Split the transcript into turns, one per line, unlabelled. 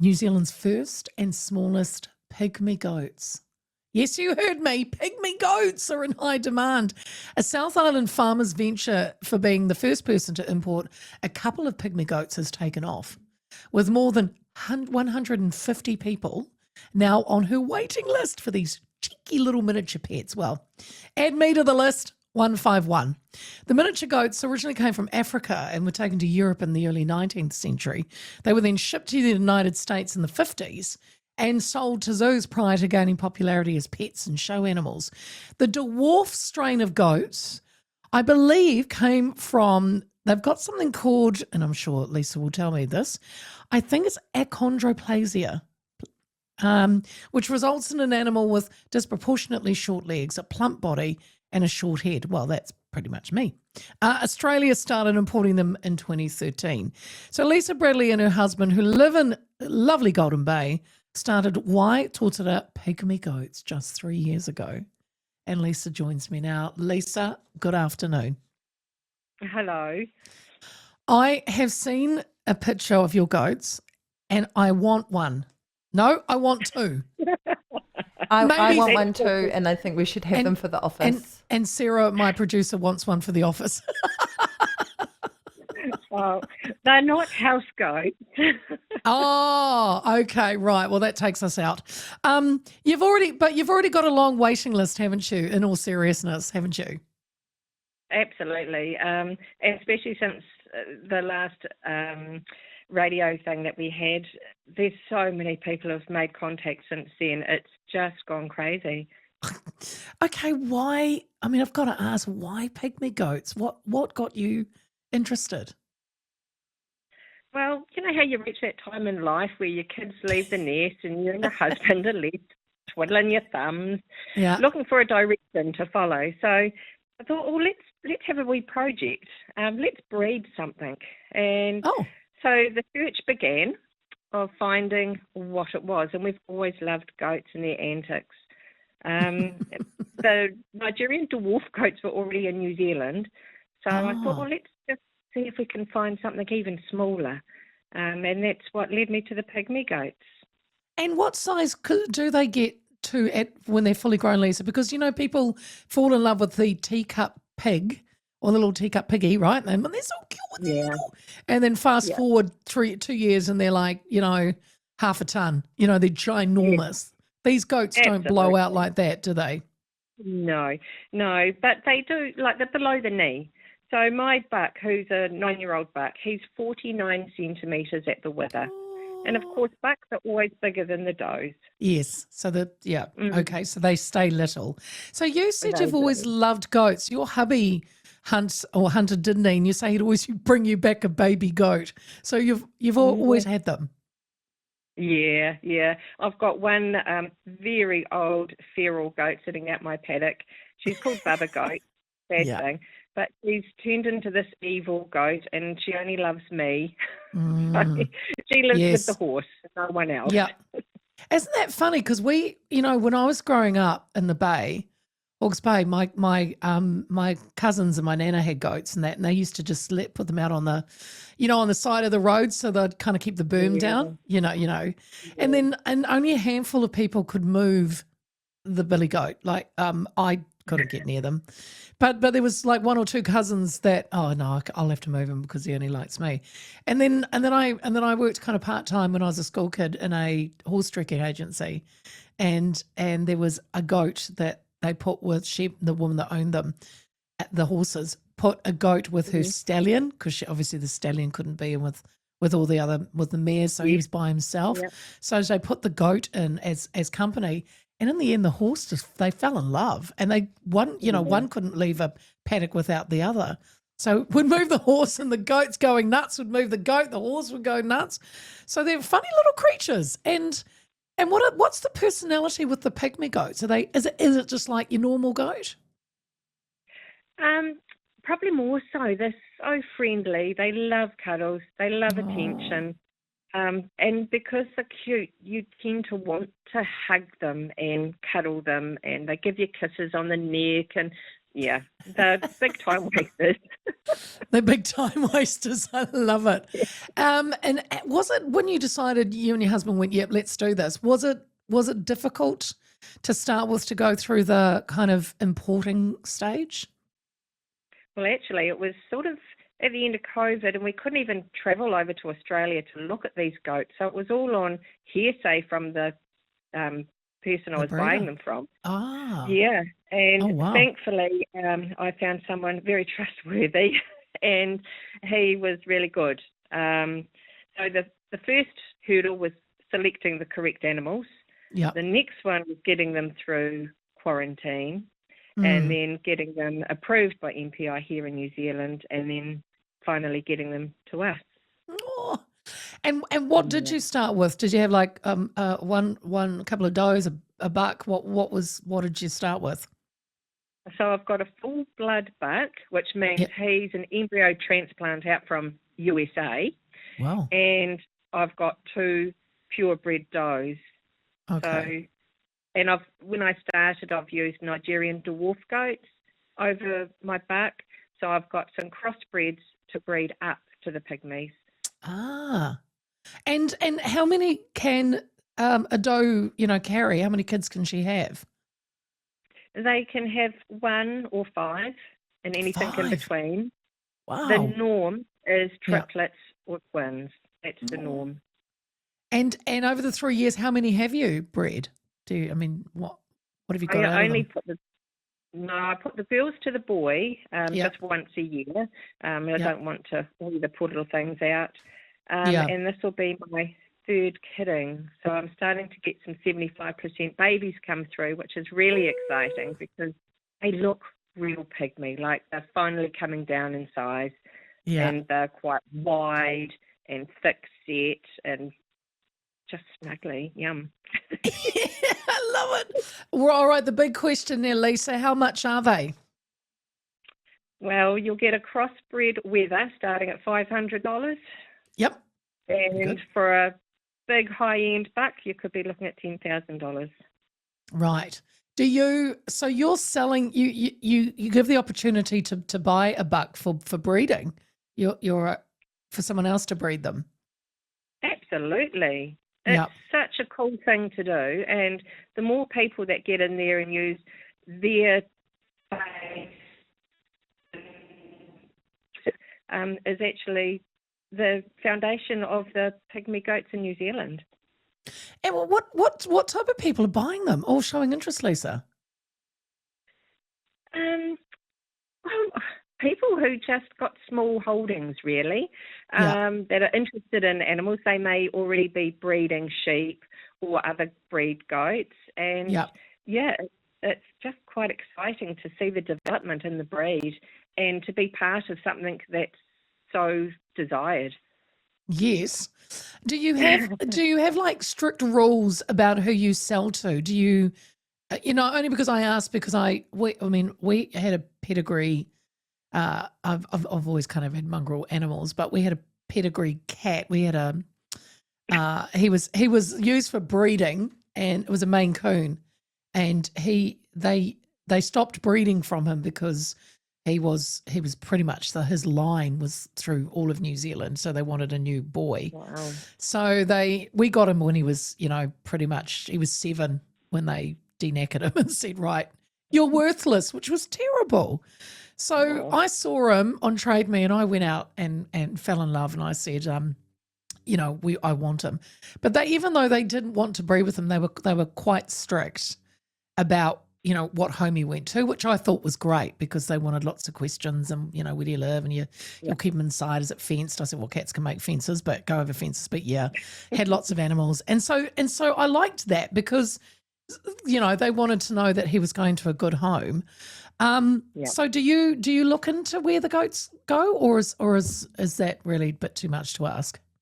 New Zealand's first and smallest pygmy goats. Yes, you heard me. Pygmy goats are in high demand. A South Island farmer's venture for being the first person to import a couple of pygmy goats has taken off, with more than 150 people now on her waiting list for these cheeky little miniature pets. Well, add me to the list. 151. The miniature goats originally came from Africa and were taken to Europe in the early 19th century. They were then shipped to the United States in the 50s and sold to zoos prior to gaining popularity as pets and show animals. The dwarf strain of goats, I believe, came from, they've got something called, and I'm sure Lisa will tell me this, I think it's achondroplasia, which results in an animal with disproportionately short legs, a plump body, and a short head. Well, that's pretty much me. Australia started importing them in 2013. So Lisa Bradley and her husband, who live in lovely Golden Bay, started Waitotara Pygmy Goats just 3 years ago. And Lisa joins me now. Lisa, good afternoon.
Hello.
I have seen a picture of your goats and I want one. No, I want two.
I want one too, and I think we should have them for the office.
And Sarah, my producer, wants one for the office.
Oh, they're not house goats.
Oh, okay, right. Well, that takes us out. You've already got a long waiting list, haven't you? In all seriousness, haven't you?
Absolutely, especially since the last radio thing that we had. There's so many people have made contact since then. It's just gone crazy.
Okay, why? I mean, I've got to ask, why pygmy goats? What got you interested?
Well, you know how you reach that time in life where your kids leave the nest and you and your husband are left twiddling your thumbs, looking for a direction to follow. So I thought, well, let's have a wee project. Let's breed something. And so the search began of finding what it was, and we've always loved goats and their antics. The Nigerian dwarf goats were already in New Zealand, so I thought, well, let's just see if we can find something even smaller, and that's what led me to the pygmy goats.
And what size do they get to when they're fully grown, Lisa? Because, you know, people fall in love with the teacup pig or the little teacup piggy, right? And they're so cute. Yeah. And then fast forward 2 years and they're like, you know, half a ton. You know, they're ginormous. Yeah. These goats don't blow out like that, do they?
No, but they do, like they're below the knee. So my buck, who's a 9-year-old buck, he's 49 centimetres at the wither. And of course, bucks are always bigger than the does.
Yes. So okay. So they stay little. So you said you've always loved goats. Your hubby hunted, didn't he? And you say he'd always bring you back a baby goat. So you've always had them.
Yeah. I've got one very old feral goat sitting at my paddock. She's called Bubba Goat. Bad thing. But she's turned into this evil goat, and she only loves me. She lives with the horse, no one else.
Yeah. Isn't that funny? Because we, you know, when I was growing up in the Bay, Hawke's Bay, my cousins and my nana had goats and that, and they used to just put them out on the, you know, on the side of the road so they'd kind of keep the boom down, you know. Yeah. And only a handful of people could move the billy goat. Like I couldn't get near them. But there was like one or two cousins that, oh no, I'll have to move him because he only likes me. And then I worked kind of part-time when I was a school kid in a horse trekking agency, and there was a goat that they put with the woman that owned them, the horses, put a goat with her stallion, because obviously the stallion couldn't be in with all the other, with the mares, so he was by himself. Yep. So they put the goat in as company. And in the end, the horse they fell in love, and one couldn't leave a paddock without the other. So we'd move the horse, and the goat's going nuts would move the goat, the horse would go nuts. So they're funny little creatures. And what's the personality with the pygmy goats? Is it just like your normal goat?
Probably more so. They're so friendly. They love cuddles. They love attention. And because they're cute, you tend to want to hug them and cuddle them, and they give you kisses on the neck, and Yeah, the big time wasters.
The big time wasters. I love it. And was it when you decided, you and your husband went, yep, let's do this, was it difficult to start with, to go through the kind of importing stage?
Well, actually, it was sort of at the end of COVID, and we couldn't even travel over to Australia to look at these goats. So it was all on hearsay from the person I was buying them from.
Ah.
Yeah. And
wow.
Thankfully, I found someone very trustworthy, and he was really good. So the first hurdle was selecting the correct animals.
Yep.
The next one was getting them through quarantine, and then getting them approved by MPI here in New Zealand, and then finally getting them to us.
Oh. And what did you start with? Did you have like one couple of does, a buck? What did you start with?
So I've got a full blood buck, which means he's an embryo transplant out from USA.
Wow.
And I've got 2 purebred does.
Okay.
So, and when I started, I've used Nigerian dwarf goats over my buck. So I've got some crossbreds to breed up to the pygmies.
Ah. And how many can a doe, carry? How many kids can she have?
They can have 1 or 5 and anything in between.
Wow.
The norm is triplets or twins. That's the norm.
And over the 3 years, how many have you bred? What have you got out of them?
I put the girls to the boy just once a year. I don't want to all the poor little things out. And this will be my 3rd kidding. So I'm starting to get some 75% babies come through, which is really exciting because they look real pygmy. Like they're finally coming down in size. Yeah. And they're quite wide and thick set and just snuggly. Yum.
I love it. Well, all right, the big question there, Lisa, how much are they?
Well, you'll get a crossbred wether starting at $500.
Yep.
And for a big high-end buck, you could be looking at $10,000.
Right. So you're selling, you give the opportunity to buy a buck for breeding. You're for someone else to breed them.
Absolutely. It's such a cool thing to do, and the more people that get in there and use their face is actually the foundation of the pygmy goats in New Zealand.
And what type of people are buying them? All showing interest, Lisa.
Well, people who just got small holdings, really, that are interested in animals. They may already be breeding sheep or other breed goats. And, it's just quite exciting to see the development in the breed and to be part of something that's so desired.
Yes. Do you have like strict rules about who you sell to? Do you, only because I asked, because we had a pedigree. I've always kind of had mongrel animals, but we had a pedigree cat. We had he was used for breeding, and it was a Maine Coon, and they stopped breeding from him because he was pretty much his line was through all of New Zealand, so they wanted a new boy.
Wow.
So we got him when he was pretty much, he was 7 when they denackered him and said, right, you're worthless, which was terrible. So I saw him on Trade Me, and I went out and fell in love, and I said, I want him. But even though they didn't want to breed with him, they were quite strict about, what home he went to, which I thought was great because they wanted lots of questions and, where do you live, and you'll keep him inside, is it fenced? I said, well, cats can make fences, but go over fences. But had lots of animals. And so I liked that because, they wanted to know that he was going to a good home. So do you look into where the goats go, or is that really a bit too much to ask?